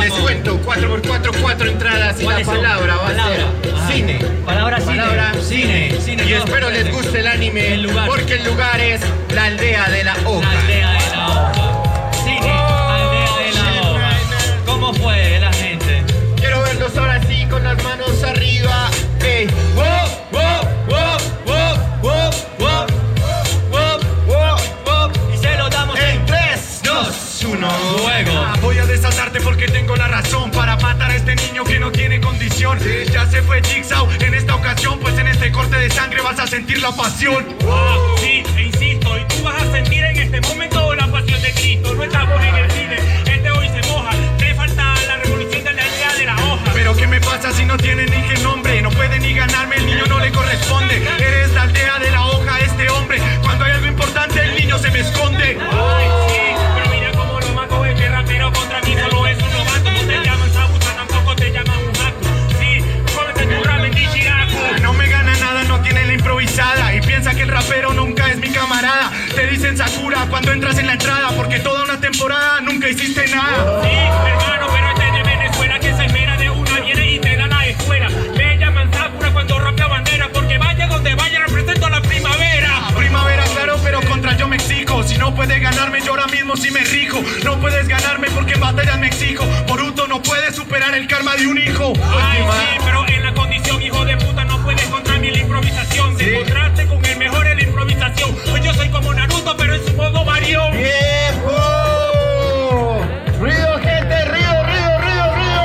Les cuento, 4x4, 4 entradas y la palabra va a ser cine. Palabra cine. Y espero les guste el anime, porque el lugar es la aldea de la hoja. La aldea de la hoja. Cine, aldea de la hoja. ¿Cómo fue la gente? Quiero verlos ahora sí con las manos arriba. Ey. Wow, wow, wow, wow, wow, wow, wow, wow, wow. Y se lo damos en 3, 2, 1. Luego. Voy a desatarte porque tengo la razón para matar a este niño que no tiene condición. Ya se fue Jigsaw en esta ocasión, pues en este corte de sangre vas a sentir la pasión. Sí, e insisto, y tú vas a sentir en este momento la pasión de Cristo. No estamos en el cine, este hoy se moja. Te falta la revolución de la aldea de la hoja. Pero ¿qué me pasa si no tiene ni qué nombre? No puede ni ganarme, el niño no le corresponde. Eres la aldea de la hoja, este hombre. Cuando hay algo importante, el niño se me esconde. Ay, sí, pero mira cómo lo mato este rapero contra mí solo es un novato. No te llaman Sabusa, tampoco te llaman un jaco. Sí, cómete tu ramen de Chiraco. No me gana nada, no tiene la improvisada. Y piensa que el rapero nunca es mi camarada. Te dicen Sakura cuando entras en la entrada, porque toda una temporada nunca hiciste nada. Sí, hermano, pero este de Venezuela que se espera de una viene y te da la escuela. Me llaman Sakura cuando rapeo bandera, porque vaya donde vaya represento a la primavera. Primavera, claro, pero contra yo me exijo. Si no puedes ganarme, yo ahora mismo sí me rijo. No puedes ganarme porque en batallas me exijo. Boruto no puede superar el karma de un hijo. Ay, sí, pero en la condición, hijo de puta, no puedes contra mí en la improvisación. Te encontraste con el mejor en la improvisación. Hoy yo soy como Naruto, pero en su modo varión. ¡Viejo! ¡Ruido, gente! ¡Río, río, río, río!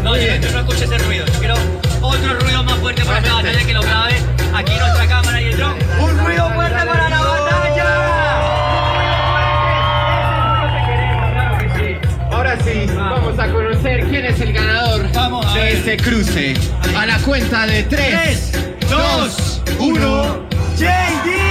No, yo no escucho ese ruido. Yo quiero otro ruido más fuerte para la batalla que lo grabe aquí nuestra cámara y el dron. ¡Un ruido fuerte para la batalla! Ahora sí, vamos a conocer quién es el ganador de este cruce. A la cuenta de 3, 2, 1. JD.